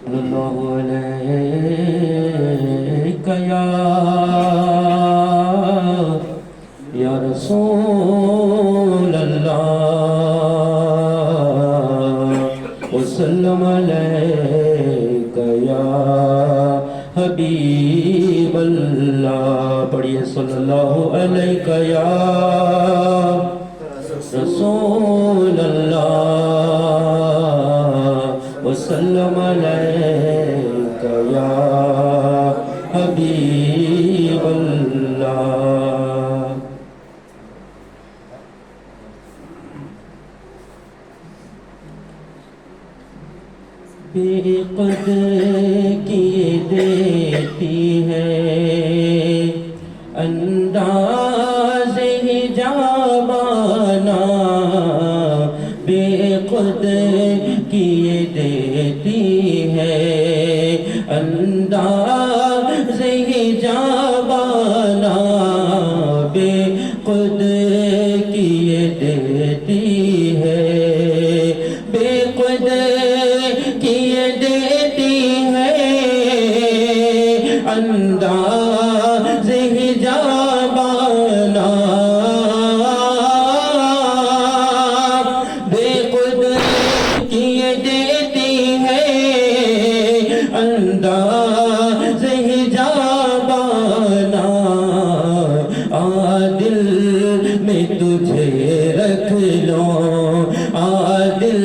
اللہ علیک یا رسول اللہ وسلم علیک یا حبیب اللہ. پڑھیے صلی اللہ علیک یا رسول اللہ وسلم علیک یا حبیب اللہ. بے قدر کی دیتی ہے انداز حجابانہ، بے قدر کی دیتی ہے انداز حجابانہ، بے قدر کی دیتی ہے، بے قدر کی دیتی ہے انداز حجابانہ، بے قدر کی دیتی ہے انداز حجابانہ. دل میں تجھے رکھ لو، دل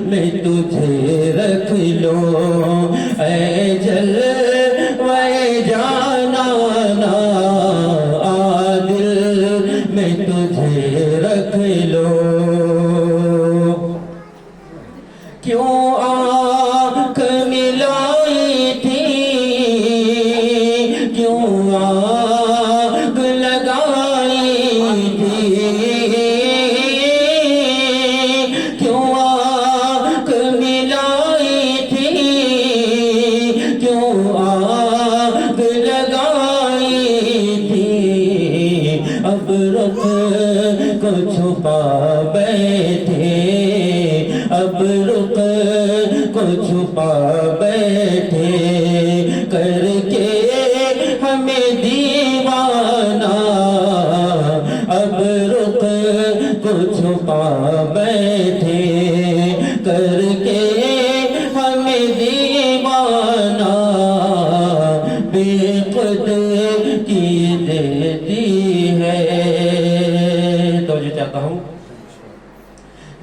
میں تجھے رکھ لو، اے جلوے جانانا، دل میں تجھے رکھ لو. کیوں آنکھ ملائی تھی، کیوں آگ لگائی تھی، کیوں آنکھ ملائی تھی، کیوں آگ لگائی تھی. اب رخ کو چھپا بیٹھے، اب رخ کو چھپا بیٹھے، کر کے ہمیں دیوانہ. اب رخ کو چھپا بیٹھے، کر کے ہمیں دیوانہ، بے قدر کی دیتی ہے. توجہ چاہتا ہوں.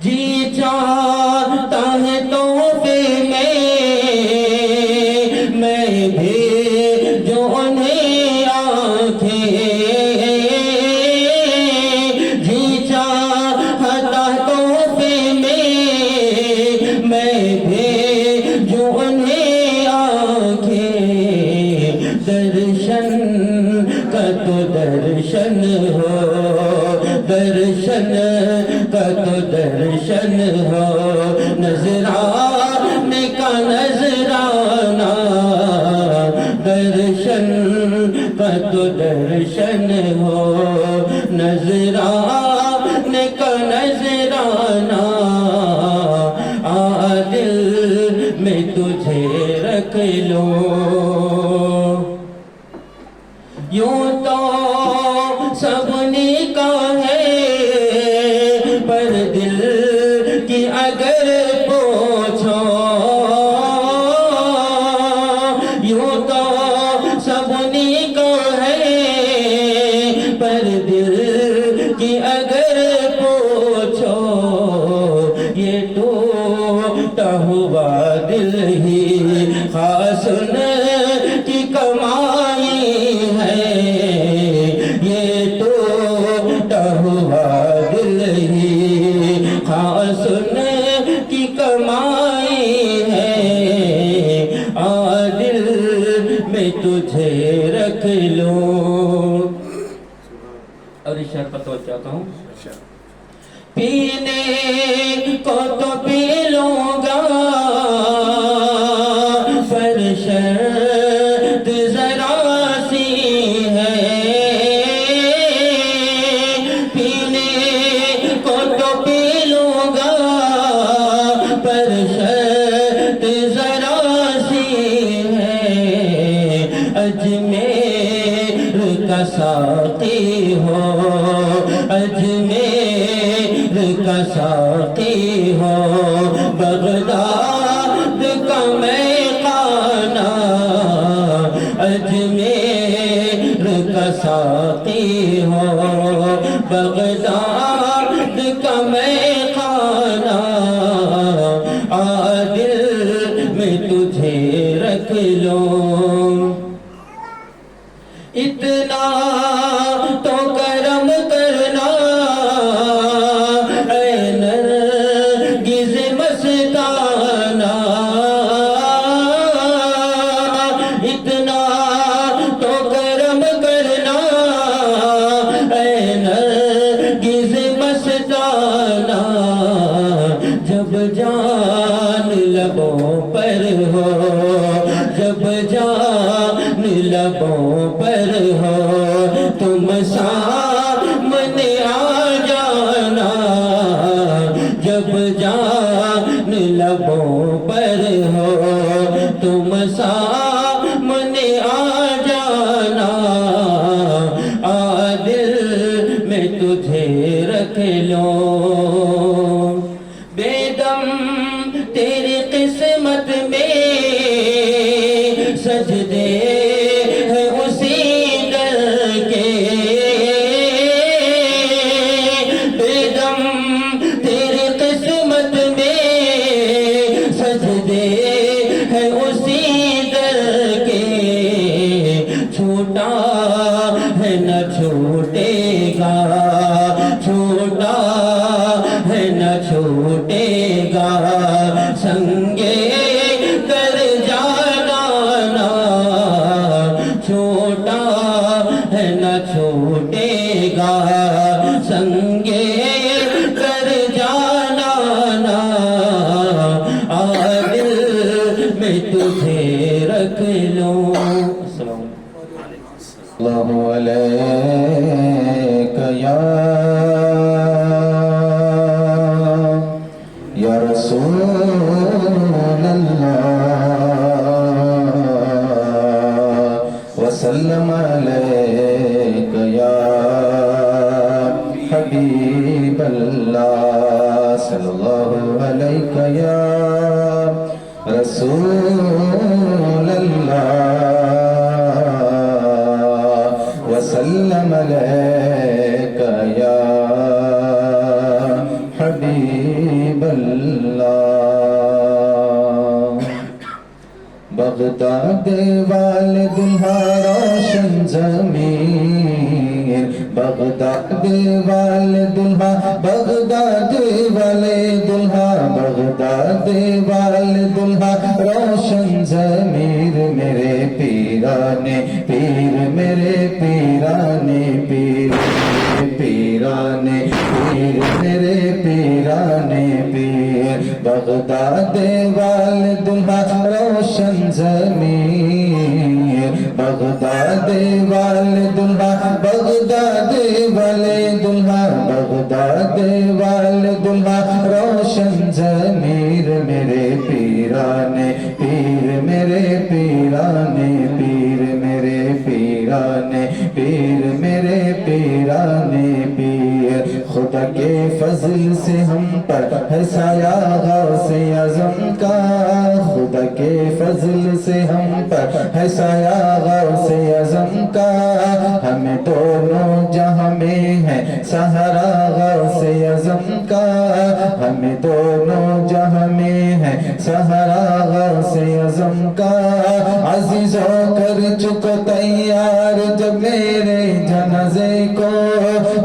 جی چاہتا ہے تحفے میں بھیجوں انہیں آنکھیں، جی چاہتا تحفے میں بھیجوں انہیں آنکھیں. درشن کا تو درشن ہو، درشن کا تو درشن ہو، نذرانے کا نذرانہ، درشن کا تو درشن ہو، نذرانے کا نذرانہ. دل میں تجھے رکھ لو. یوں تو سب کا ہے پر دل کی اگر پوچھو، یوں تو سب کا ہے پر دل کی اگر پوچھو. یہ ٹوٹا ہوا دل ہی خاص ان کی کمائی ہے، یہ ٹوٹا ہوا دل ہی خاص ان کی کمائی ہے. دل میں تجھے رکھ لو. اور اس شعر پر توجہ چاہتا ہوں. پینے کو تو پی لوں گا پر شرط ذرا سی ہے، پینے کو تو پی لوں گا پر شرط ذرا اجمیر کا ساقی ہو، اجمیر کا ساقی ہو، بغداد کا میخانہ اجمیر کا ساقی ہو، بغداد کا میخانہ دل میں تجھے رکھ لوں، اتنا تو کرم کرنا اے نرگس مستانہ، اتنا تو کرم کرنا اے نرگس مستانہ، جب جان لبوں پر ہو، جب جان لبوں پر ہو، تم سامنے آ جانا، جب جان لبوں پر ہو، تم سامنے آ جانا، دل میں تجھے رکھ لوں، بے دم تیری قسمت میں سجدے ہیں اسی در کے، بے دم تیری قسمت میں سجدے ہیں اسی در کے، چھوٹا ہے نہ چھوٹے گا، چھوٹا ہے نہ چھوٹے گا، سنگے کر جانا نا، چھوٹا ہے نہ چھوٹے گا، سنگے کر جانا نا، دل میں تجھے رکھ لوں۔ السلام علیکم۔ اللہ علیک یا رسول اللہ، وسلم علیک یا حبیب اللہ، صلی اللہ علیک یا رسول اللہ، وسلم علیک یا حبیب اللہ۔ بغداد والے دلہا روشن ضمیر، بغداد والے دلہا، بغداد والے دلہا، بغداد والے دلہا روشن ضمیر، میرے پیرانے پیر، میرے پیرانے پیر، پیرانے پیر، میرے پیرانے پیر، بغداد والے دلہا روشن ضمیر، بغداد والے دلہا، بغداد والے دلہا، بغداد والے دلہا روشن ضمیر، میرے پیرانے پیر، میرے پیرانے پیر، میرے پیرانے پیر، میرے پیرانے پیر، خدا کے فضل سے ہم پر ہے سایہ غوث اعظم کا، خدا کے فضل سے ہم پر ہے سایہ غوث اعظم کا، ہمیں دونوں جہاں میں ہے سہارا غوث اعظم کا، ہمیں دونوں جہاں میں ہے سہارا غوث اعظم کا، عزیز ہو کر چکو تیار جب میرے جنازے کو،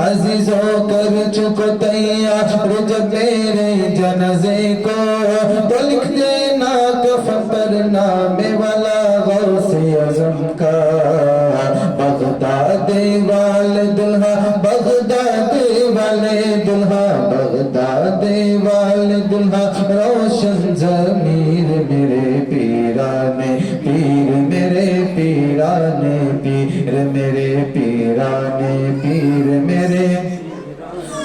عزیز ہو کر چکو تیار جب میرے جنازے کو، تو لکھ دینا کفن پر نام والا غوث اعظم کا، بغداد والے دلہا، بغداد والے دلہا، بغداد والے دلہا روشن ضمیر، میرے پیرانے پیر، میرے پیرانے پیر، میرے پیرانے پیر، میرے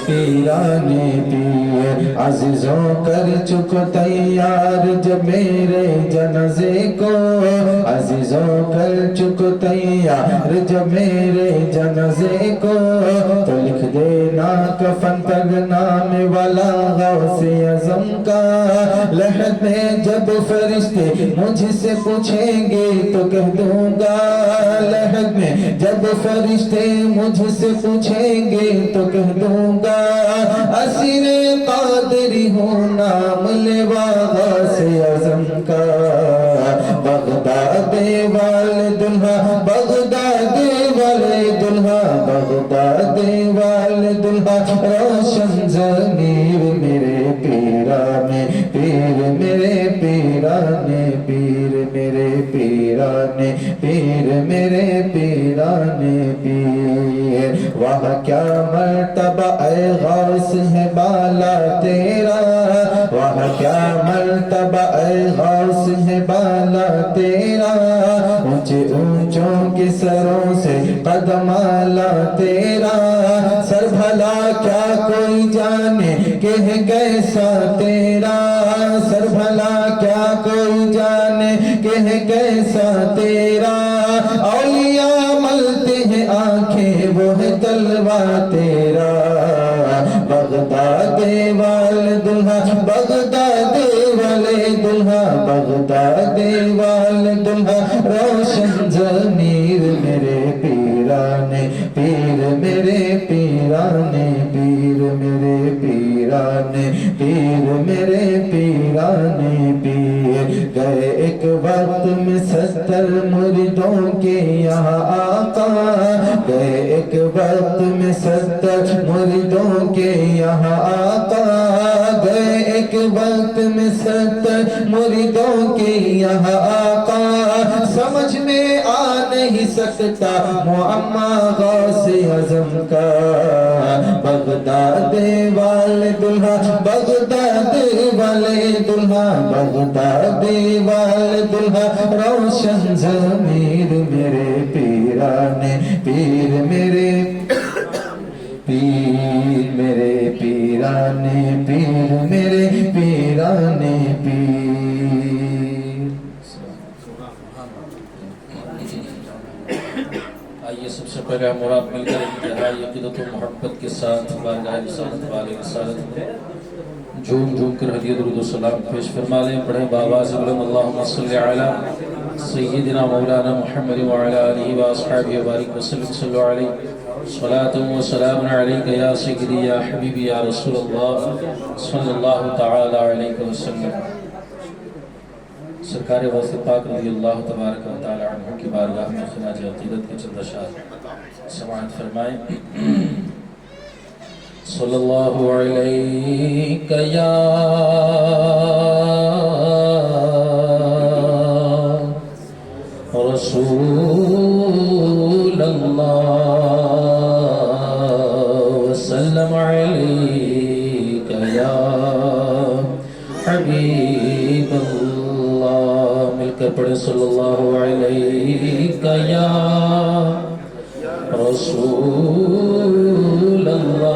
پیرانے پیر، عزیزوں کر چکو تیار جب میرے جنازے کو، عزیزوں کر چکو تیار جب میرے جنازے کو تو لکھ دینا کفن پر نام والا غوث اعظم کا لحد میں جب فرشتے مجھ سے پوچھیں گے تو کہہ دوں گا لحد میں جب فرشتے مجھ سے پوچھیں گے تو کہہ دوں گا اسیر قادری ہوں نام لیوا غوث اعظم کا بغداد والے دلہا بغداد والے دلہا بغداد والے دلہا روشن ضمیر میرے پیرانے پیر میرے پیرانے پیر میرے پیرانے پیر میرے پیرانے پیر وہاں کیا مرتبہ اے غوث ہے بالا تیرا وہاں کیا مرتبہ اے غوث ہے بالا تیرا اونچے اونچوں کے سروں سے قدم آلا تیرا سر بھلا کیا کوئی جانے کہ ہے کیسا تیرا سر بھلا کیا کوئی جانے کہ ہے کیسا تیرا اولیاء ملتے ہیں آنکھیں وہ ہے تلوا تیرا بغداد والے دلہا بغداد والے دلہا بغداد والے دلہا روشن ضمیر میرے پیرانے پیر میرے پیرانے پیر میرے پیرانے پیر میرے پیرانے پیر گئے ایک وقت میں 70 مریدوں کے یہاں آقا گئے ایک وقت میں 70 مریدوں کے یہاں آقا گئے ایک وقت میں 70 مریدوں کے یہاں آقا سمجھ میں آ نہیں سکتا معمہ غوث اعظم کا بغداد والے دلہا بغداد والے دلہا بغداد والے دلہا روشن ضمیر میرے پیرانے پیر میرے پیر میرے پیرانے پیر میرے پیرانے پیر آئیے سب سے پہلے ہم اور آپ مل کر انتہائی عقیدت و محبت کے ساتھ بارگاہ رسالت والے رسالت میں جھوم جھوم کر ہدیہ درود و سلام پیش فرما لیں پڑھیں بآواز بلند اللہم صلی علی سیدنا مولانا محمد وعلی آلہ واصحابہ وبارک وسلم صلی علیہ صلاة و سلام علیک یا سیدی یا حبیبی یا رسول اللہ صلی اللہ تعالی علیہ وسلم سرکار غوث پاک رضی اللہ تبارک و تعالی عنہ کی بارگاہ میں خراج عقیدت کے چند اشعار سماعت فرمائیں صلی اللہ علیہ یا رسول اللہ وسلم علیک یا حبیب اللہ مل کر پڑھیں صلی اللہ علیہ یا رسول اللہ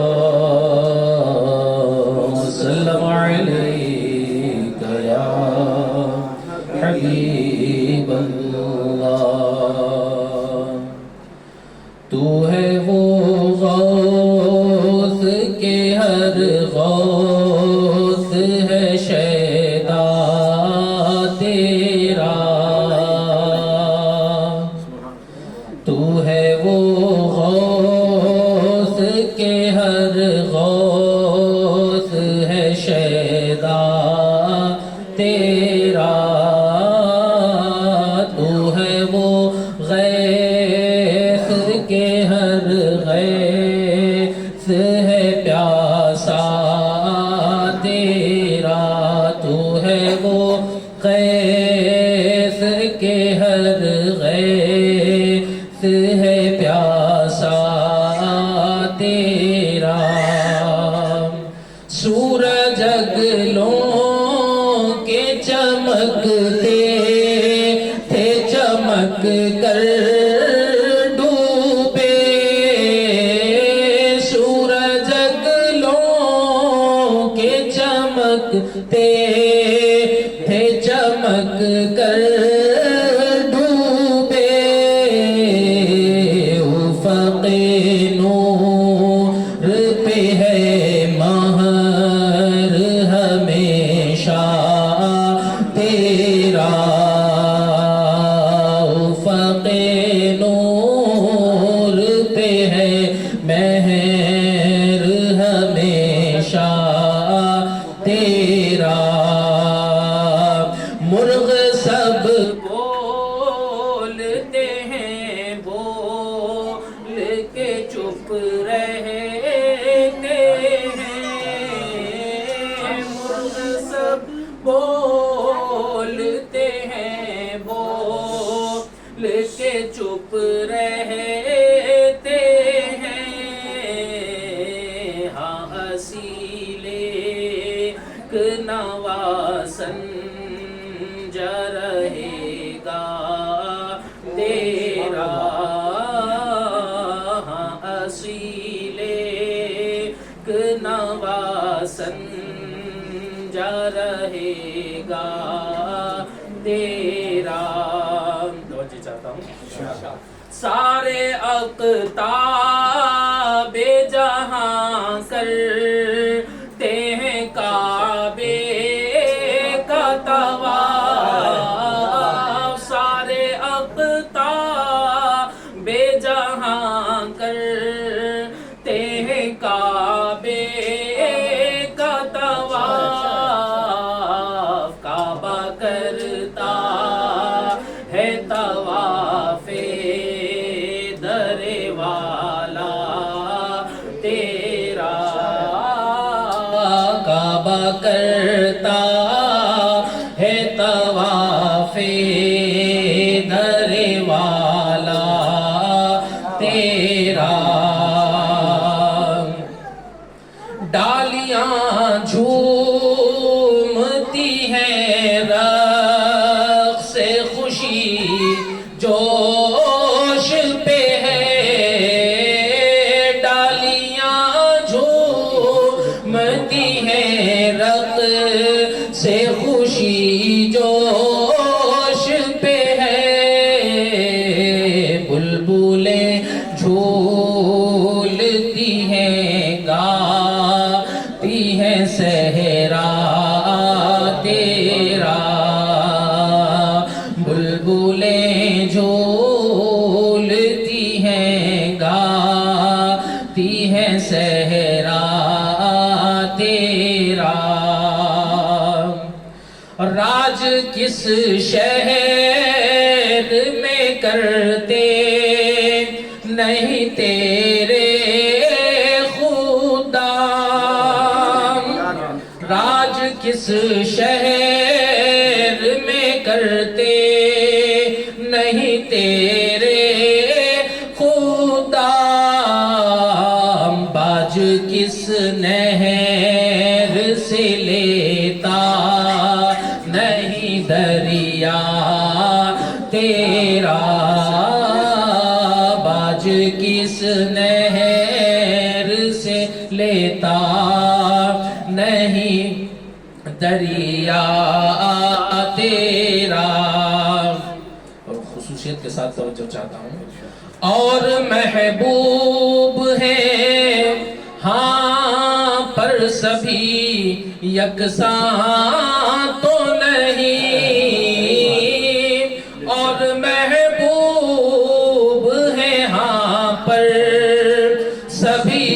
وسلم علیک یا حبیب اللہ تو ہے وہ غوث کے ہر غوث ہے شیدا تیرا تو ہے وہ غوث کے ہر غوث ہے شیدا تیرا تو ہے وہ غیث کے ہر غیث ہے پیاسا تیرا تو ہے وہ غیث کے ہر غیث ہے پیاسا تیرا سورج اگلوں کے چمکتے تھے چمک کر ڈوبے سورج اگلوں کے چمکتے تھے چمک کر ڈوبے تیرا افق نور پہ ہے مہر ہمیشہ تیرا مرغ سب بولتے ہیں بول کے چپ رہتے ہیں مرغ سب بولتے ہیں بول کے چپ رہتے ہیں ہاں اصیل ایک نواسن جا رہے گا تیرا ہاں اصیل ایک نواسن جا رہے گا تیرا توجہ چاہتا ہوں سارے اقطاب جہاں کرتے ہیں کعبے کا طواف سارے اقطاب جہاں کرتے ہیں کعبے کا طواف کعبہ کرتا ہے طواف در والا تیرا کعبہ کرتا ہے طواف در والا تیرا ڈالیاں جھومتی ہیں رقص سے خوشی جوش پہ ہے ڈالیاں جھومتی ہیں رقص سے خوشی جوش پہ ہے بلبلیں جھولتی ہیں گاتی ہیں صحرا تیرا بلبلیں جھولتی ہیں گاتی ہیں صحرا تیرا راج کس شہر میں کرتے نہیں تیرے خدا راج کس شہر میں کرتے نہیں تیرے خدا باج کس نہر سے لیتا نہیں دریا تیرا باج کس نہر سے لیتا نہیں دریا تیرا اور خصوصیت کے ساتھ توجہ چاہتا ہوں اور محبوب ہے ہاں پر سبھی یکساں تو نہیں اور محبوب ہے ہاں پر سبھی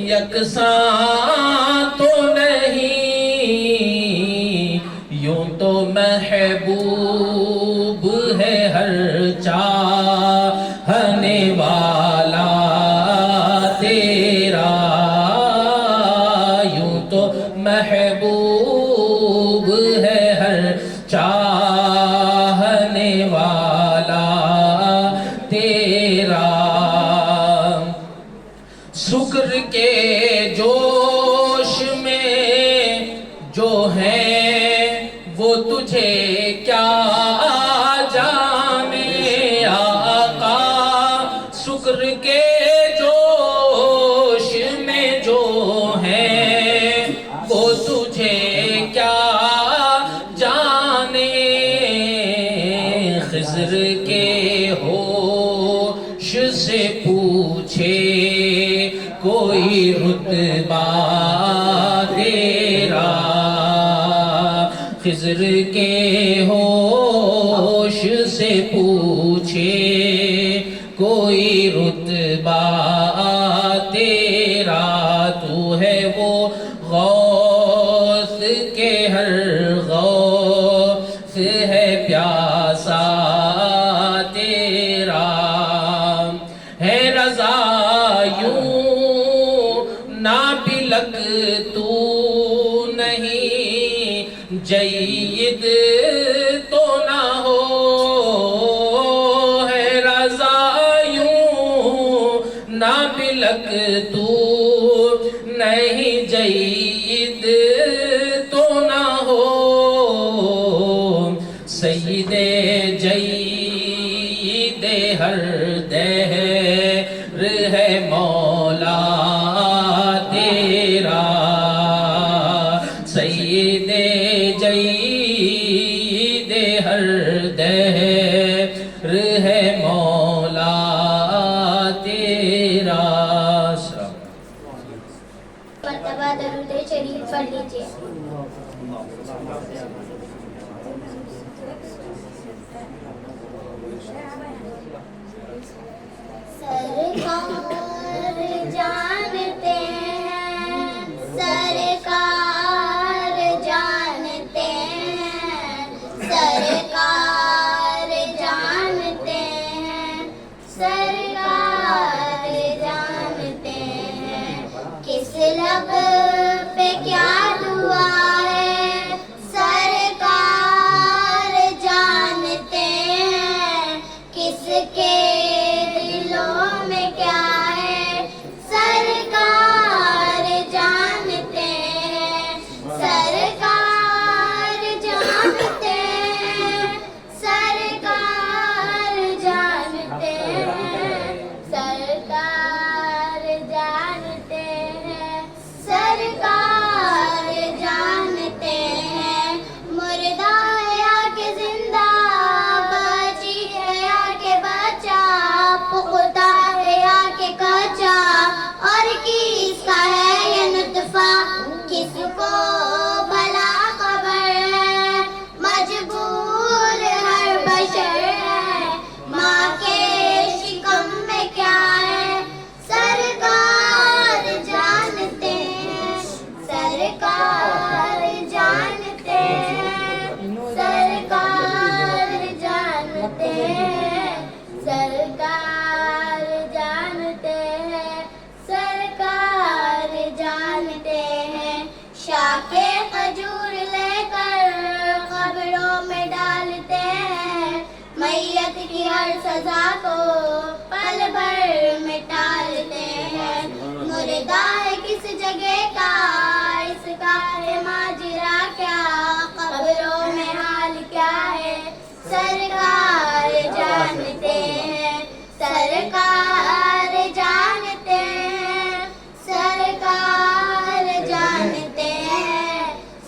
یکساں تو نہیں یوں تو محبوب ہے ہر چاہنے والا تیرا یوں تو محبوب ہے ہر چاہنے والا تیرا شکر کے جوش میں جو ہے وہ تجھے کیا جانے آقا شکر کے جوش میں جو ہے وہ تجھے کیا جانے خضر کے ہوش سے پوچھے کوئی رتبہ تیرا خضر کے ہو پوچھے کوئی رتبہ تیرا، تو ہے وہ غوث کے ہر غوث ہے پیاسا تیرا، ہے رضا یوں نہ بلک تو نہیں، جید تو نہ ہو، ہے رضا یوں نہ بلک تو نہیں، جید تو نہ ہو، سید جید ہر دہر ہے مولا تیرا، سید جید ہر دہر ہے مولا تیرا۔ مرتبہ درود شریف پڑھ لیجیے۔ سرکار جانتے ہیں، سرکار جانتے ہیں، سرکار جانتے ہیں، سرکار جانتے ہیں، کس لب پہ کیا دعا ہے، سرکار جانتے ہیں، کس کے دلوں میں کیا ہے، سرکار جانتے ہیں، سرکار جانتے ہیں، سرکار جانتے ہیں، سرکار جانتے ہیں، سرکار جانتے ہیں، مردہ ہے یا کہ زندہ، بچی ہے یا کہ بچہ، پختہ ہے یا کہ کچا، اور کس کا ہے یہ نطفہ، کس کو بھلا خبر ہے، مجبور ہر بشر ہے، ماں کے شکم میں کیا ہے، سرکار جانتے ہیں، سرکار جانتے ہیں، سرکار جانتے ہیں، سرکار جانتے ہیں، سرکار جانتے ہیں، شاخ کھجور لے کر قبروں میں ڈالتے ہیں، میت کی ہر سزا کو پل بھر میں ٹالتے ہیں، مردہ ہے کس جگہ کا، اس کا ہے ماجرا کیا، قبروں میں حال کیا ہے، سرکار جانتے ہیں، سرکار جانتے ہیں، سرکار جانتے ہیں،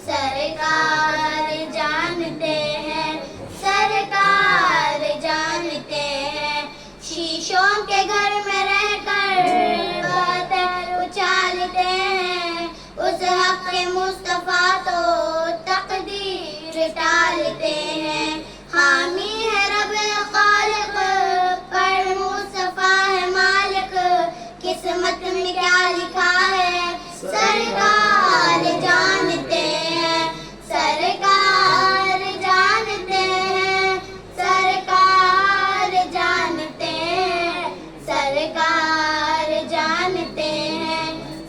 سرکار جانتے ہیں، سرکار جانتے ہیں، شیشوں کے گھر میں رہ کر باتیں اچالتے ہیں، اس حق مصطفیٰ تو تقدیر ٹالتے ہیں، حامی ہے رب خالق پر مصطفیٰ ہے مالک، قسمت میں کیا لکھا ہے، سرکار جانتے ہیں، سرکار جانتے ہیں، سرکار جانتے ہیں، سرکار جانتے ہیں،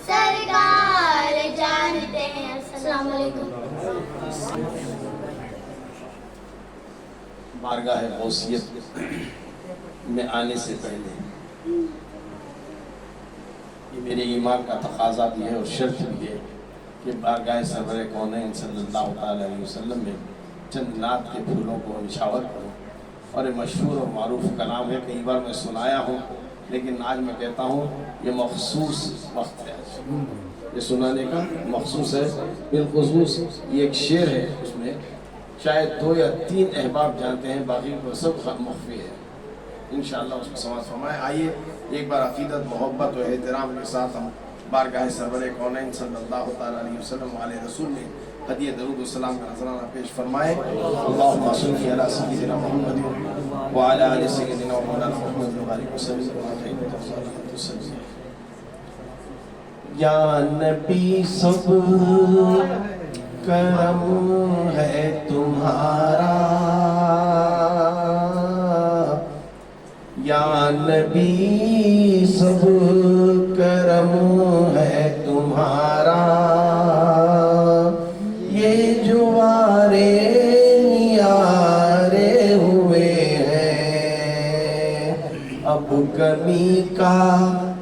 سرکار جانتے ہیں۔ السلام علیکم۔ بارگاہ غوثیت میں آنے سے پہلے یہ میرے ایمان کا تقاضا بھی ہے اور شرط بھی ہے کہ بارگاہ سرور کونین صلی اللہ علیہ وسلم میں چند نعت کے پھولوں کو نشاور کروں، اور یہ مشہور اور معروف کلام ہے، کئی بار میں سنایا ہوں، لیکن آج میں کہتا ہوں یہ مخصوص وقت ہے، یہ سنانے کا مخصوص ہے، بالخصوص یہ ایک شعر ہے، اس میں شاید 2 یا 3 احباب جانتے ہیں، باقی کو سب مخفی ہے، انشاءاللہ اس کو سماعت فرمائیں۔ آئیے ایک بار عقیدت، محبت و احترام کے ساتھ ہم بارگاہ سرور کونین صلی اللہ علیہ وسلم علیہ رسول میں ہدیہ درود و سلام کا نذرانہ پیش فرمائیں۔ اللہم صلی علی سیدنا محمد وعلى آل سيدنا ومولانا محمد وعلى وسلم یا نبی سب کرم ہے تمہارا، یا نبی سب کرم ہے تمہارا، یہ جو وارے نیارے ہوئے ہیں، اب کمی کا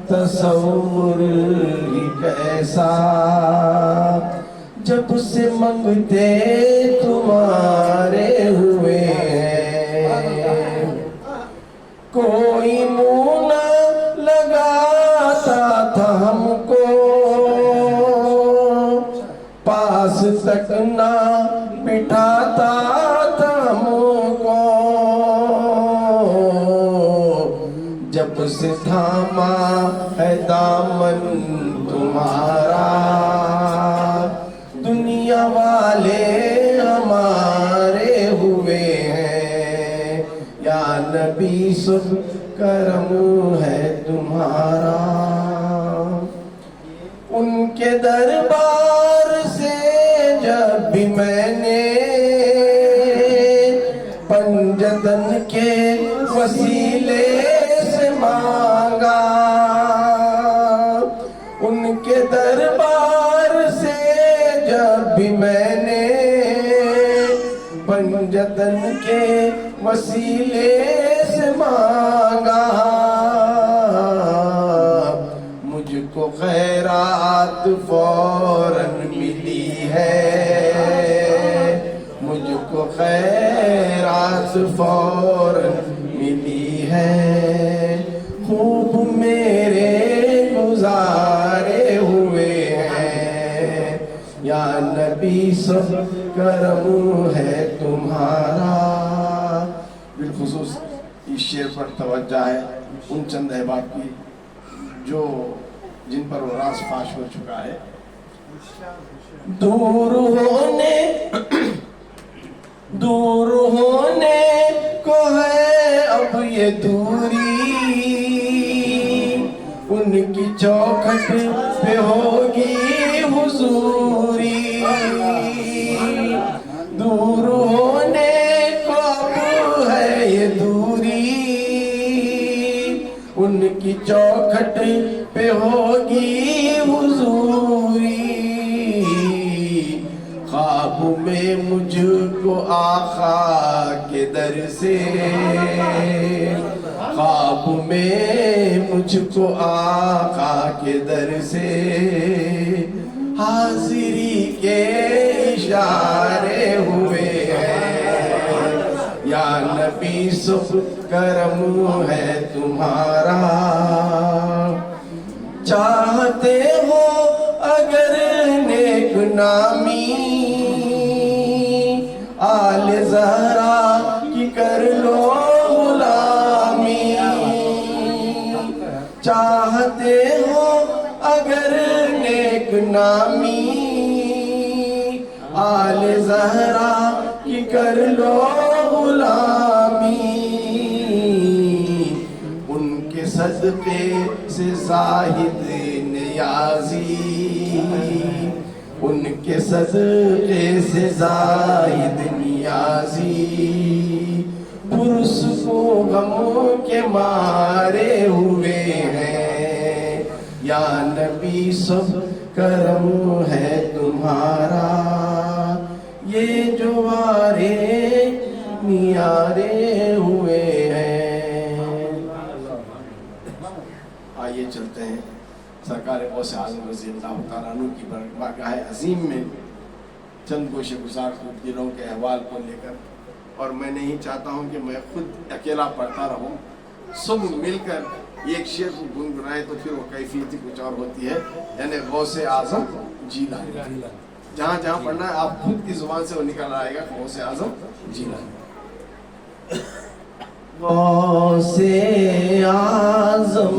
تصور ہی کیسا، جب سے منگتے تمہارے ہوئے ہیں، کوئی منہ نہ لگاتا تھا ہم کو، پاس تک نہ بٹھاتا تھا ہم کو، جب سے تھاما ہے دامن تمہارا، دنیا والے ہمارے ہوئے ہیں، یا نبی سب کرم ہے تمہارا۔ ان کے دربار سے جب بھی میں نے پنجتن کے وسیلے سے مانگا، ان کے دربار سے جب بھی میں نے پنجتن کے وسیلے سے مانگا، مجھ کو خیرات فوراً ملی ہے، مجھ کو خیرات فوراً ملی ہے، خوب میرے گزارے ہوئے ہیں، یا نبی سب کرم ہے تمہارا۔ بالخصوص اس شعر پر توجہ ہے ان چند احباب کی جو جن پر وہ راز فاش ہو چکا ہے۔ دور ہونے کو ہے اب یہ دوری، ان کی چوکھٹ پہ ہوگی حضوری، دور ہونے کو اب ہے یہ دوری، ان کی چوکھٹ پہ ہوگی حضوری، خواب میں مجھ کو آقا کے در سے، خواب میں مجھ کو آقا کے در سے حاضری کے اشارے ہوئے ہیں، یا نبی سب کرم ہے تمہارا۔ چاہتے ہو اگر نیک نامی، آل زہرا کی کر لو غلامی، چاہتے ہو اگر نیک نامی، آل زہرا کی کر لو غلامی، ان کے صدقے سے زاہد نیازی، ان کے صدقے سے زاہد نیازی، پرس کو غم کے مارے ہوئے ہیں، یا نبی سب کرم ہے تمہارا، یہ جو وارے نیارے ہوئے ہیں۔ آئیے چلتے ہیں سرکار غوث اعظم رضی اللہ تعالیٰ عنہ کی بارگاہ عظیم میں چند گوشے گزار خود دلوں کے احوال کو لے کر، اور میں نہیں چاہتا ہوں کہ میں خود اکیلا پڑھتا رہوں، سب مل کر ایک شعر کو گنگنائے تو پھر وہ کیفیت کچھ اور ہوتی ہے، یعنی غوث اعظم جیلانی، جہاں جہاں پڑھنا ہے آپ خود کی زبان سے وہ نکل آئے گا، غوث اعظم جیلانی۔ غوث اعظم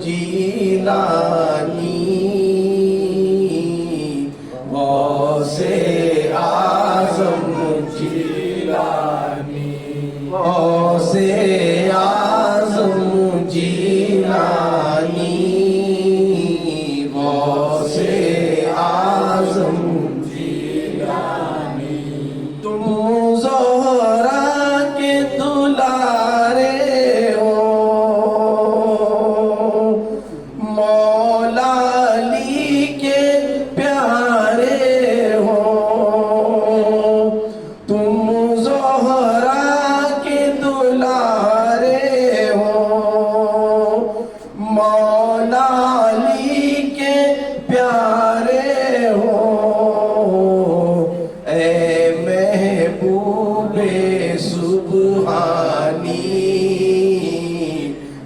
جیلانی، غوث اعظم جیلانی، غوث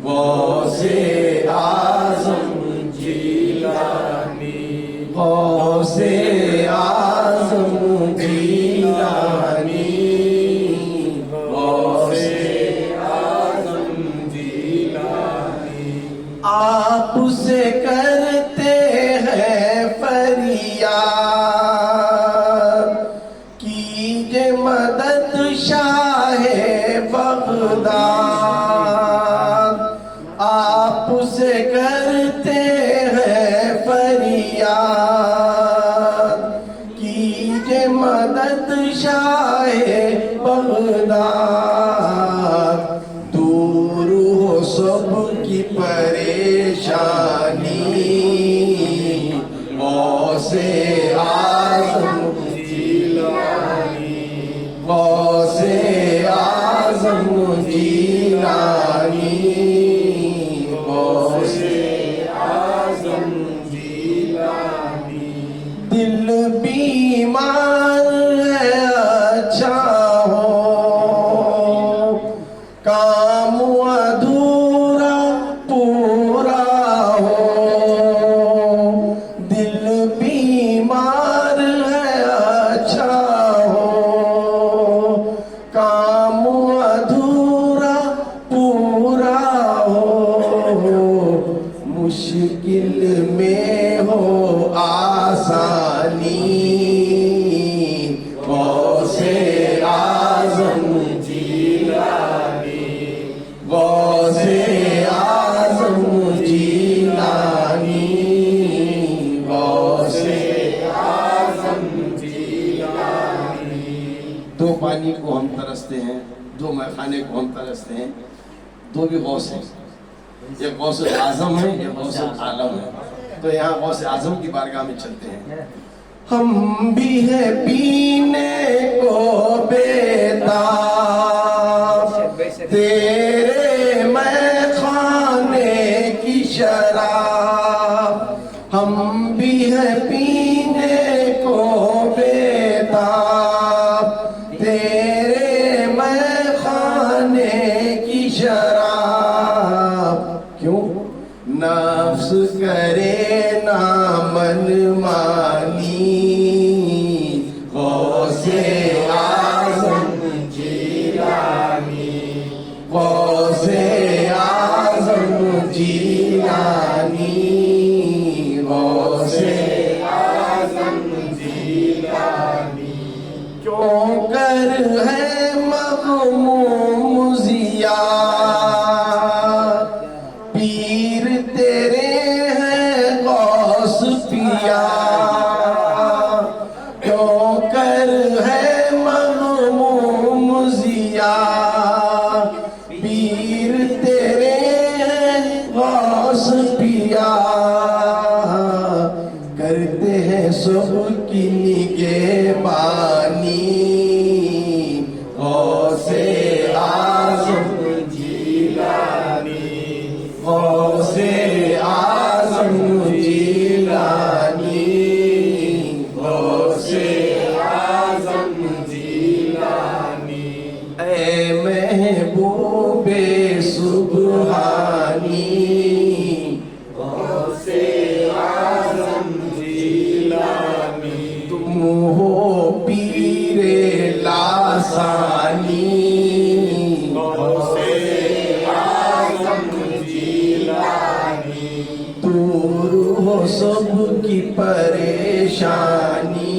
غوث اعظم جیلانی، غوث اعظم جیلانی، غوث اعظم جیلانی۔ آپ سے کرتے ہیں فریاد، کیجے مدد شاہ بغداد۔ آپ سے کرتے ہیں فریاد، کیجے مدد شاہ بغداد۔ دور ہو سب کی پریشانی، غوث اعظم جیلانی، غوث اعظم جیلانی، غوث اعظم جیلانی۔ دل بیمار ہے اچھا ہو، کام ادھورا پورا ہو۔ دل بیمار ہے اچھا ہو، کام ادھورا پورا ہو۔ مشکل میں ہو آسانی، غوث اعظم جیلانی، غوث اعظم جیلانی، غوث اعظم جیلانی۔ دو پانی کو ہم ترستے ہیں، دو میخانے کو ہم ترستے ہیں، دو بھی غوث ہیں، یہ غوث اعظم ہے، یہ غوث عالم ہے۔ تو یہاں غوث اعظم کی بارگاہ میں چلتے ہیں۔ ہم بھی ہیں پینے کو بیتاب، تیرے میخانے کی شراب۔ ہم بھی ہیں پینے کو بیتاب، تیرے میخانے کی شراب۔ کیوں؟ نفس کرے نا من مانی، غوث اعظم جیلانی، غوث اعظم جیلانی، غوث اعظم جیلانی۔ کیوں کر ہے مغموم ضیاء، پیر تیرے ہیں غوث پیا۔ کیوں کر ہے مغموم ضیاء، پیر تیرے ہیں غوث پیا۔ کرتے ہیں سب کی نگہبانی، غوث اعظم جیلانی، غوث اعظم جیلانی، غوث اعظم جیلانی۔ اے محبوب سبحانی، غوث اعظم جیلانی۔ تم ہو پیر لاسانی، غوث اعظم جیلانی۔ دور ہو سب کی پریشانی،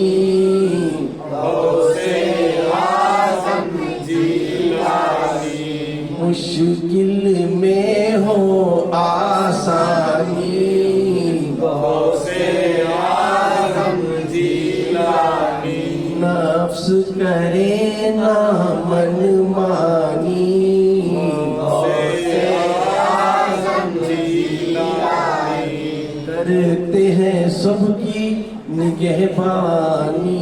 غوث اعظم جیلانی۔ مشکل میں ہو آسانی، غوث اعظم جیلانی۔ نفس کرے نا من مانی، غوث اعظم جیلانی۔ کرتے ہیں سب کی نگہبانی،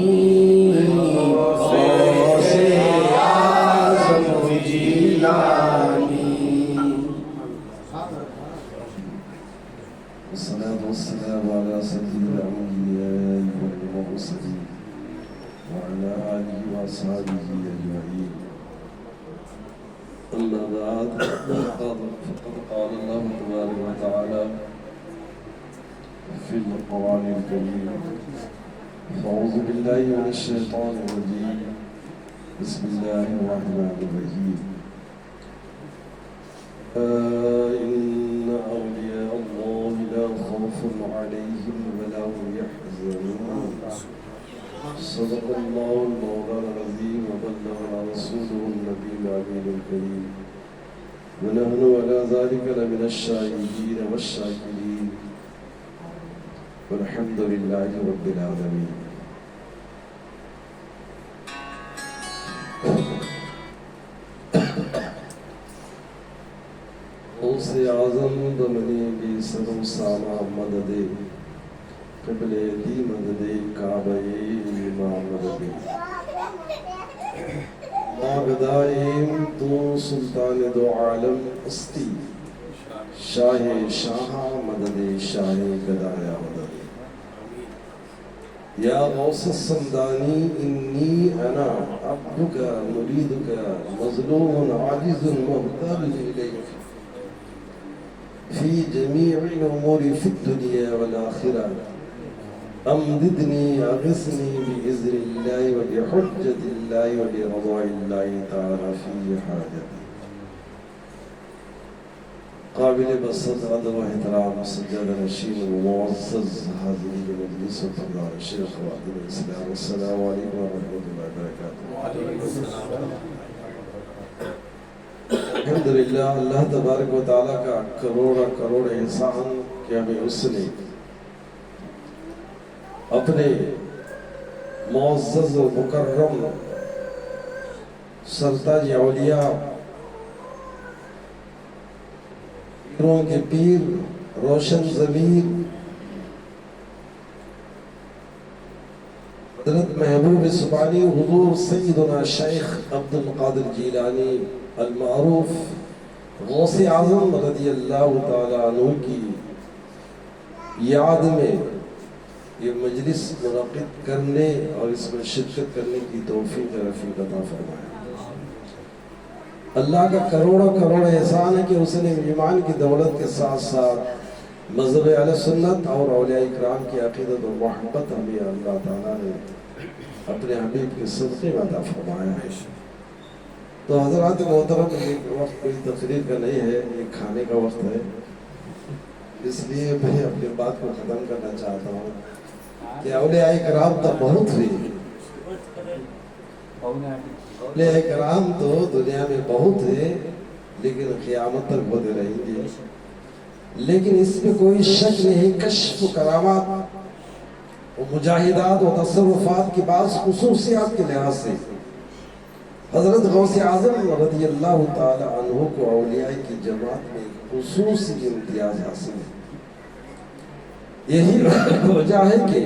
غوث اعظم جیلانی۔ الصلاة والسلام على سيد الأنبياء والمرسلين وعلى آله وأصحابه أجمعين۔ أما بعد فقد قال الله تبارك وتعالى في القرآن الكريم أعوذ بالله من الشيطان الرجيم بسم الله الرحمن الرحيم إن أولياء الله لا خوف عليهم ولا هم يحزنون صدق الله المولانا العظيم وبلغنا رسوله النبي الأمين الكريم ونحن على ذلك لمن الشاهدين والشاكرين والحمد لله رب العالمين. غوث اعظم بمنی بی سرو ساما مدد قبل دی مدد کعبہ امام مدد ماغدائیم تو سلطان دو عالم استی شاہ شاہ مدد شاہ گدایا مدد یا غوث السمدانی انی انا عبدک مریدک مظلوم عاجز محتاج الیک في جميع الأمور في الدنيا والآخرة أمددني أغثني بإذن الله وبحجة الله وبرضاء الله تعالى في حاجتي. قابل بسط قدر واحترام سجاد الرشيد المعزز حاضرين المجلس وطلاب الشيخ وعدل الإسلام. السلام عليكم ورحمة الله وبركاته. وعليكم السلام. الحمدللہ اللہ تبارک و تعالیٰ کا کروڑ احسان کہ ہمیں اس نے اپنے معزز و مکرم سرتاج اولیاء پیروں کے پیر روشن ضمیر حضرت محبوب سبحانی حضور سیدنا شیخ عبد القادر جیلانی المعروف غوث اعظم رضی اللہ تعالیٰ عنہ کی یاد میں یہ مجلس منعقد کرنے اور اس میں شرکت کرنے کی توفیق رفیق عطا فرمائے. اللہ کا کروڑ احسان ہے کہ اس نے ایمان کی دولت کے ساتھ ساتھ مذہب اہل سنت اور اولیاء اکرام کی عقیدت و محبت ہمیں اللہ تعالیٰ نے اپنے حبیب کے صدقے میں عطا فرمایا ہے. تو حضرات محترم ایک وقت کوئی تقریر کا نہیں ہے، یہ کھانے کا وقت ہے، اس لیے میں اپنی بات کو ختم کرنا چاہتا ہوں کہ اولیاء کرام تو بہت ہوئی، اولیاء کرام تو دنیا میں بہت ہے لیکن قیامت تک ہوتے رہیں گے. لیکن اس میں کوئی شک نہیں، کشف و کرامات و مجاہدات و تصرفات کی بعض خصوصیات کے لحاظ سے حضرت غوث اعظم رضی اللہ تعالی عنہ کو اولیاء کی جماعت میں خصوصی امتیاز حاصل ہے. یہی وجہ ہے کہ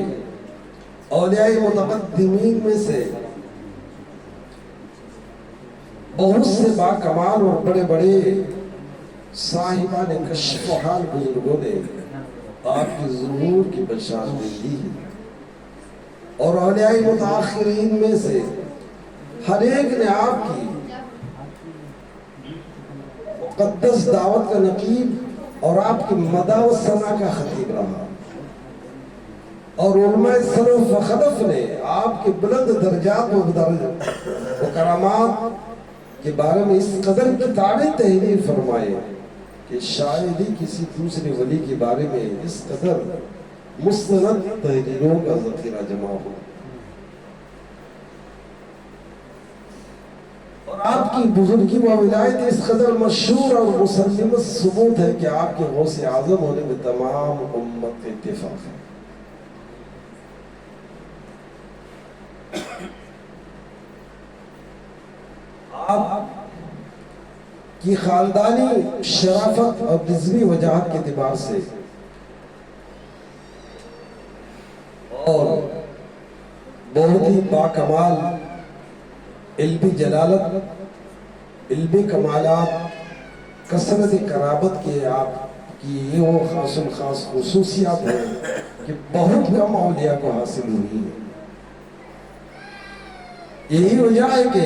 اولیاء متقدمین میں سے بہت سے باکمال اور بڑے بڑے صاحبان کشف و حال بزرگوں نے آپ کی ظہور کی بشارت دی ہے، اور اولیاء متاخرین میں سے ہر ایک نے آپ کی مقدس دعوت کا نقیب اور آپ کی مدح و ثنا کا خطیب رہا، اور علماء سلف و خلف نے آپ کے بلند درجات و کرامات کے بارے میں اس قدر کتابیں تحریر فرمائے کہ شاید ہی کسی دوسرے ولی کے بارے میں اس قدر مستند تحریروں کا ذخیرہ جمع ہو. آپ کی بزرگی و ولایت اس قدر مشہور اور مسلمت ثبوت ہے کہ آپ کے غوث اعظم ہونے میں تمام امت کا اتفاق ہے. آپ کی خاندانی شرافت اور نسبی وجاہت کے اعتبار سے اور بہت ہی باکمال علمی جلالت، علمی کمالات، کثرت قرابت کے آپ کی یہ وہ خاص الخاص خصوصیات ہیں کہ بہت کم اولیاء کو حاصل ہوئی ہے. یہی وجہ ہے کہ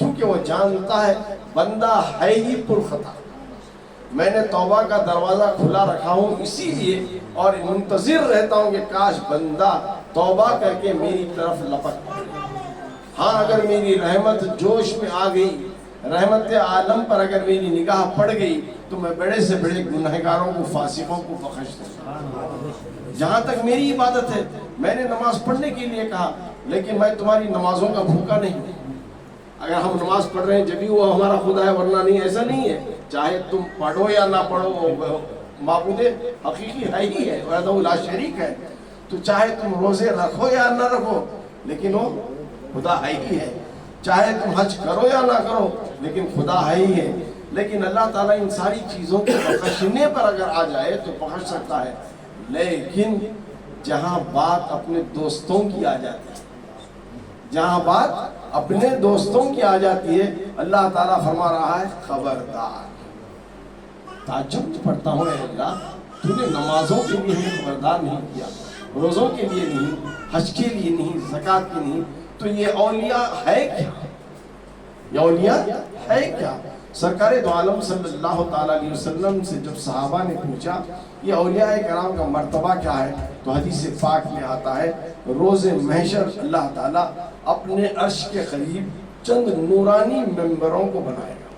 کیونکہ وہ جانتا ہے بندہ ہے ہی پرخطا. میں نے توبہ کا دروازہ کھلا رکھا ہوں اسی لیے، اور منتظر رہتا ہوں کہ کاش بندہ توبہ کر کے میری طرف لپک پڑے. ہاں اگر میری رحمت جوش میں آ گئی، رحمت عالم پر اگر میری نگاہ پڑ گئی، تو میں بڑے سے بڑے گنہگاروں کو، فاسقوں کو بخش دوں. جہاں تک میری عبادت ہے، میں نے نماز پڑھنے کے لیے کہا، لیکن میں تمہاری نمازوں کا بھوکا نہیں ہوں. اگر ہم نماز پڑھ رہے ہیں جبھی وہ ہمارا خدا ہے، ورنہ نہیں. ایسا نہیں ہے، چاہے تم پڑھو یا نہ پڑھو، معبود حقیقی ہے ہی ہے، وحدہ لا شریک ہے. تو چاہے تم روزے رکھو یا نہ رکھو، لیکن وہ خدا ہے ہی ہے. چاہے تم حج کرو یا نہ کرو، لیکن خدا ہے ہی ہے. لیکن اللہ تعالیٰ ان ساری چیزوں کو بخشنے پر اگر آ جائے تو بخش سکتا ہے. لیکن جہاں بات اپنے دوستوں کی آ جاتی ہے، جہاں بات اپنے دوستوں کی آ جاتی ہے، اللہ تعالیٰ فرما رہا ہے خبردار. تعجب پڑھتا ہوں، اے اللہ تو نے نمازوں کے لیے ہمیں خبردار نہیں کیا، روزوں کے لیے نہیں، حج کے لیے نہیں، زکوٰۃ کے نہیں، تو یہ اولیاء ہے کیا؟ یہ اولیاء ہے کیا؟ سرکار دو عالم صلی اللہ تعالیٰ علیہ وسلم سے جب صحابہ نے پوچھا یہ اولیاء کرام کا مرتبہ کیا ہے، تو حدیث پاک میں آتا ہے روز محشر اللہ تعالیٰ اپنے عرش کے قریب چند نورانی ممبروں کو بنائے گا.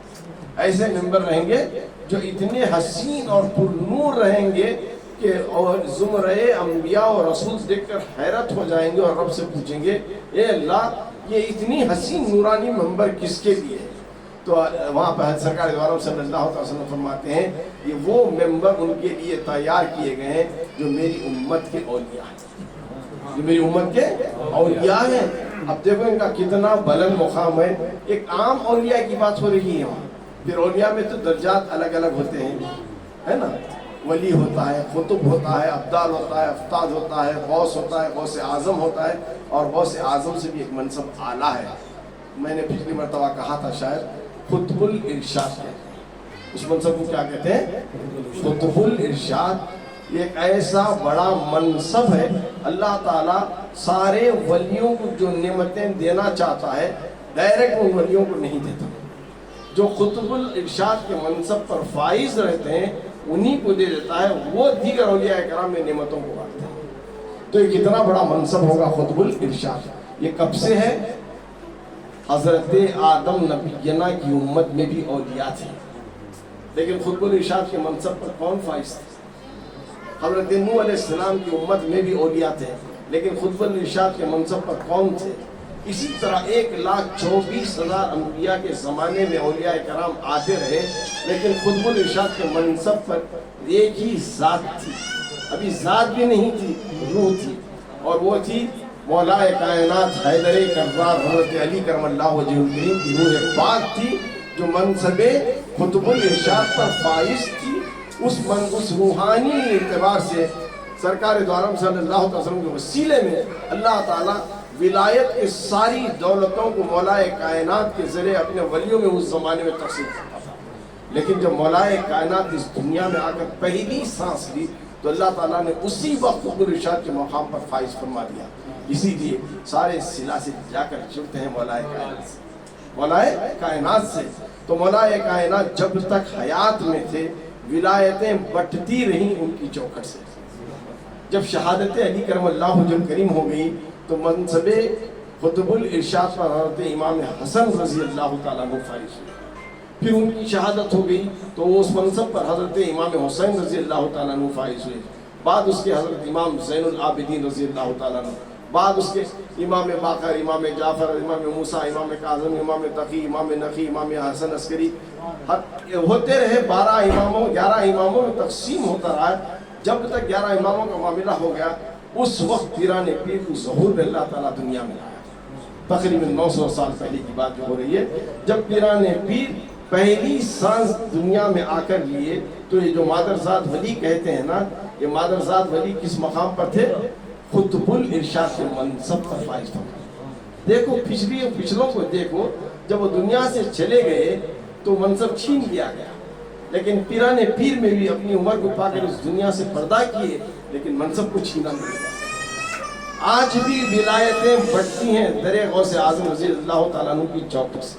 ایسے ممبر رہیں گے جو اتنے حسین اور پر نور رہیں گے کہ اور زمرے انبیاء اور رسول دیکھ کر حیرت ہو جائیں گے اور رب سے پوچھیں گے اے اللہ یہ اتنی حسین نورانی ممبر کس کے لیے؟ تو وہاں پہ سرکار دو عالم صلی اللہ علیہ وسلم فرماتے ہیں یہ وہ ممبر ان کے لیے تیار کیے گئے ہیں جو میری امت کے اولیاء ہیں، جو میری امت کے اولیاء ہیں. اب دیکھو ان کا کتنا بلند مقام ہے. ایک عام اولیاء کی بات ہو رہی ہے وہاں، پھر اولیاء میں تو درجات الگ الگ ہوتے ہیں، ہے نا. ولی ہوتا ہے، قطب ہوتا ہے، ابدال ہوتا ہے، افتاد ہوتا ہے، غوث ہوتا ہے، غوث اعظم ہوتا ہے، اور غوث اعظم سے بھی ایک منصب اعلیٰ ہے. میں نے پچھلی مرتبہ کہا تھا شاید قطب الارشاد کہتے ہیں. اس منصب کو کیا کہتے ہیں؟ قطب الارشاد. ایک ایسا بڑا منصب ہے، اللہ تعالیٰ سارے ولیوں کو جو نعمتیں دینا چاہتا ہے ڈائریکٹ ان ولیوں کو نہیں دیتا. جو قطب الارشاد کے منصب پر فائز رہتے ہیں انہی کو دے دیتا ہے، وہ دیگر اولیاء کرام میں نعمتوں کو بانٹتے ہیں. تو یہ کتنا بڑا منصب ہوگا قطب الارشاد. یہ کب سے ہے؟ حضرت آدم نبینا کی امت میں بھی اولیاء تھے، لیکن قطب الارشاد کے منصب پر کون فائز تھے؟ حضرت نوح علیہ السلام کی امت میں بھی اولیاء تھے، لیکن قطب الارشاد کے منصب پر کون تھے؟ اسی طرح 1,24,000 انبیاء کے زمانے میں اولیاء کرام آتے رہے، لیکن قطب الارشاد کے منصب پر ایک ہی ذات تھی. ابھی ذات بھی نہیں تھی، روح تھی، اور وہ تھی مولا کائنات حیدر کرار حضرت علی کرم اللہ وجہ الکریم کی روح پاک تھی، جو منصب قطب الارشاد پر فائز تھی. اس روحانی اعتبار سے سرکار دو عالم صلی اللہ علیہ وسلم کے وسیلے میں اللہ تعالیٰ ولایت کی ساری دولتوں کو مولا کائنات کے ذریعے اپنے ولیوں میں اس زمانے میں تقسیم کرتا تھا. لیکن جب مولا کائنات اس دنیا میں آ کر پہلی سانس لی تو اللہ تعالیٰ نے اسی وقت قطب الارشاد کے مقام پر فائز فرما دیا. اسی لیے سارے صلہ سے جا کر جڑتے ہیں مولا کائنات سے، مولا کائنات سے. تو مولا کائنات جب تک حیات میں تھے ولایتیں بٹتی رہیں ان کی چوکھٹ سے. جب شہادت علی کرم اللہ وجہ الکریم ہو گئی تو منصب قطب الارشاد پر حضرت امام حسن رضی اللہ تعالیٰ عنہ فائز ہوئے. پھر ان کی شہادت ہو گئی تو اس منصب پر حضرت امام حسین رضی اللہ تعالیٰ عنہ فائز ہوئے. بعد اس کے حضرت امام زین العابدین رضی اللہ تعالیٰ عنہ، بعد اس کے امام باقر، امام جعفر، امام موسیٰ، امام کاظم، امام تقی، امام نقی، امام حسن عسکری، ہوتے رہے 12 اماموں 11 اماموں میں تقسیم ہوتا رہا. جب تک 11 اماموں کا معاملہ ہو گیا اس وقت پیران پیر کو ظہور اللہ تعالیٰ دنیا میں آیا. تقریباً 900 سال پہلے کی بات جو ہو رہی ہے، جب پیران پیر پہلی سانس دنیا میں آ کر لیے تو یہ جو مادرزاد ولی کہتے ہیں نا، یہ مادرزاد ولی کس مقام پر تھے؟ قطب الارشاد کے منصب پر فائز تھا. دیکھو پچھلوں کو دیکھو، جب وہ دنیا سے چلے گئے تو منصب چھین لیا گیا، لیکن پیران پیر میں بھی اپنی عمر کو پا کر اس دنیا سے پردہ کیے، لیکن منصب کو چھینا نہیں گیا. آج بھی ولایتیں بڑھتی ہیں در غوث اعظم رضی اللہ تعالیٰ عنہ کی چوکٹ سے.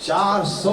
400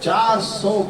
400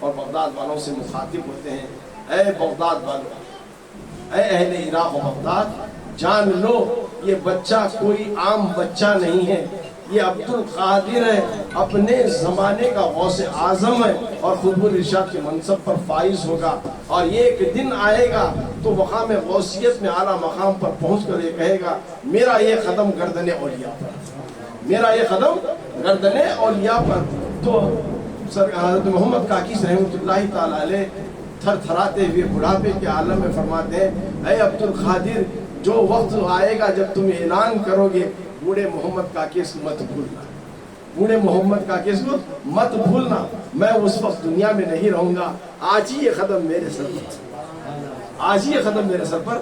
اور بغداد والوں سے مخاطب ہوتے ہیں، اے بغداد والوں، اے اہل عراق و بغداد، جان لو یہ بچہ کوئی عام بچہ نہیں ہے، یہ عبد القادر ہے، اپنے زمانے کا غوث اعظم ہے اور خطب الارشاد کے منصب پر فائز ہوگا، اور یہ ایک دن آئے گا تو مقام غوثیت میں اعلیٰ مقام پر پہنچ کر یہ کہے گا میرا یہ قدم گردن اولیاء پر، میرا یہ قدم گردن اولیاء پر۔ تو حضرت محمد کاکیس رحمۃ اللہ تعالی علیہ تھر تھراتے ہوئے بڑھاپے کے عالم میں فرماتے ہیں، اے عبد القادر، جو وقت آئے گا جب تم اعلان کرو گے بوڑھے محمد کاکیس کو مت بھولنا، بوڑھے محمد کاکیس کو مت بھولنا، میں اس وقت دنیا میں نہیں رہوں گا، آج ہی یہ قدم میرے سر پر، آج ہی یہ قدم میرے سر پر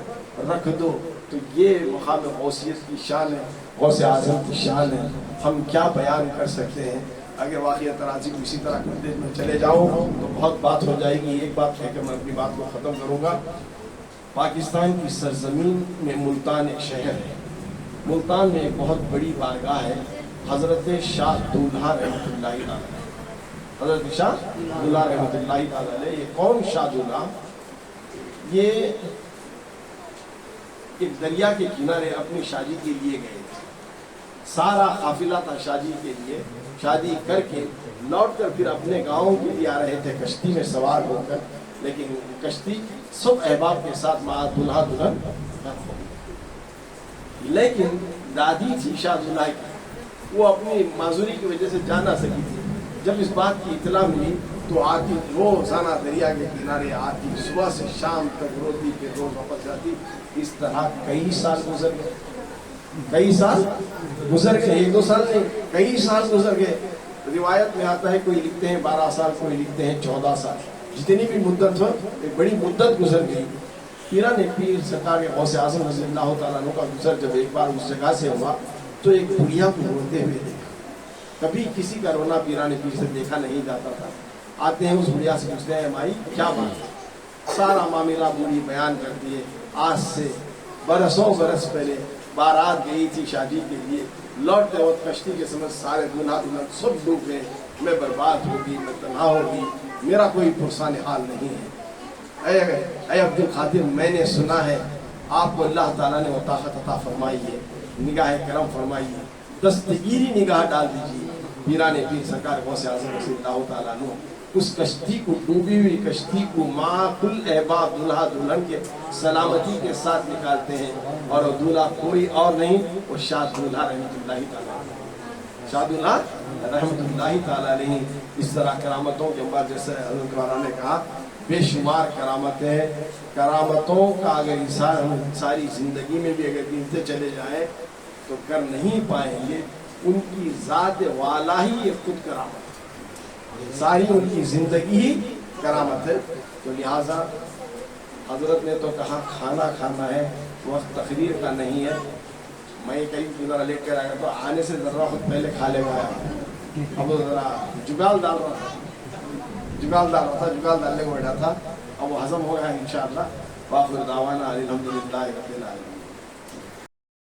رکھ دو۔ تو یہ مقام غوثیت کی شان ہے، غوث اعظم کی شان ہے، ہم کیا بیان کر سکتے ہیں۔ اگر واقعہ تراضی کو اسی طرح کرتے میں چلے جاؤں تو بہت بات ہو جائے گی، ایک بات کہہ کے میں اپنی بات کو ختم کروں گا۔ پاکستان کی سرزمین میں ملتان ایک شہر ہے، ملتان میں ایک بہت بڑی بارگاہ ہے، حضرت شاہ دولہا رحمۃ اللہ علیہ، حضرت شاہ دولہا رحمۃ اللہ علیہ۔ یہ کون شاہ دولہا؟ یہ ایک دریا کے کنارے اپنی شادی کے لیے گئے تھے، سارا قافلہ تھا شادی کے لیے، شادی کر کے لوٹ کر پھر اپنے گاؤں کے لیے آ رہے تھے کشتی میں سوار ہو کر، لیکن کشتی سب احباب کے ساتھ مع دلہا دلہن غرق ہو گئی، لیکن دادی تھی شاہ دولہا کی، وہ اپنی معذوری کی وجہ سے جا نہ سکی تھی۔ جب اس بات کی اطلاع ملی تو آتی، روزانہ دریا کے کنارے آتی، صبح سے شام تک روتی، پھر روز واپس جاتی۔ اس طرح کئی سال گزر گئے، کئی سال گزر گئے، ایک دو سال نہیں، کئی سال گزر گئے۔ روایت میں آتا ہے کوئی لکھتے ہیں 12 سال، کوئی لکھتے ہیں 14 سال، جتنی بھی مدت ہو ایک بڑی مدت گزر گئی۔ پیران پیر سرکار کے غوث اعظم رضی اللہ تعالیٰ عنہ کا گزر جب ایک بار اس جگہ سے ہوا تو ایک بڑھیا کو روتے ہوئے دیکھا، کبھی کسی کا رونا پیران پیر سے دیکھا نہیں جاتا تھا۔ آتے ہیں اس بڑھیا سے پوچھتے ہیں مائی کیا بات ہے؟ سارا معاملہ بوڑھی بیان کرتی ہے، آج سے برسوں برس پہلے بارات گئی تھی شادی کے لیے، لوٹتے وقت کشتی کے سمجھ سارے دلہا دلہن سب ڈوب گئے، میں برباد ہوگی، میں تنہا ہوگی، میرا کوئی پرسان حال نہیں ہے۔ اے عبد القادر، میں نے سنا ہے آپ کو اللہ تعالیٰ نے وہ طاقت عطا فرمائی ہے، نگاہ کرم فرمائی ہے، دستگیری نگاہ ڈال دیجیے۔ پیران پیر سرکار غوث اعظم رضی اللہ تعالیٰ عنہ اس کشتی کو، ڈوبی ہوئی کشتی کو ماں کل احباب دلہا دلہن کے سلامتی کے ساتھ نکالتے ہیں، اور دولہا کوئی اور نہیں، وہ شاہ دولہا رحمۃ اللہ تعالیٰ علیہ، شاہ دولہا رحمۃ اللہ تعالیٰ علیہ۔ اس طرح کرامتوں کے بعد جیسے حضرت والا نے کہا بے شمار کرامتیں، کرامتوں کا اگر انسان ہم ساری زندگی میں بھی اگر گنتے چلے جائیں تو کر نہیں پائیں گے۔ ان کی ذات والا ہی یہ خود کرامت ہے، ساری ان کی زندگی ہی کرامت ہے۔ تو لہٰذا حضرت نے تو کہا کھانا کھانا ہے، وقت تقریر کا نہیں ہے۔ میں کہیں ذرا لے کر آیا تو آنے سے ذرا خود پہلے کھا لے گا، اب ذرا جگال ڈال رہا تھا، جگال ڈالنے کو بیٹھا تھا، اب وہ ہضم ہو گیا انشاءاللہ۔ وآخر دعوانا الحمدللہ رب العالمین۔